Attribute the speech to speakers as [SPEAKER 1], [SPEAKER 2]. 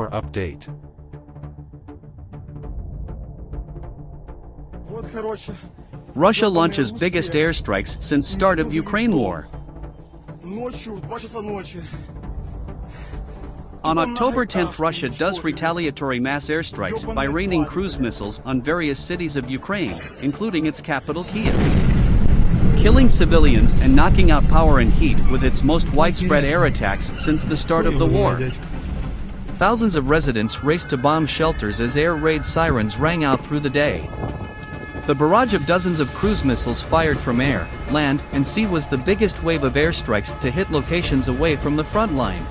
[SPEAKER 1] Ukrainewar update.
[SPEAKER 2] Russia launches biggest airstrikes since start of Ukraine war. On October 10th, Russia does retaliatory mass airstrikes by raining cruise missiles on various cities of Ukraine, including its capital Kyiv, killing civilians and knocking out power and heat with its most widespread air attacks since the start of the war. Thousands of residents raced to bomb shelters as air raid sirens rang out through the day. The barrage of dozens of cruise missiles fired from air, land, and sea was the biggest wave of airstrikes to hit locations away from the front line.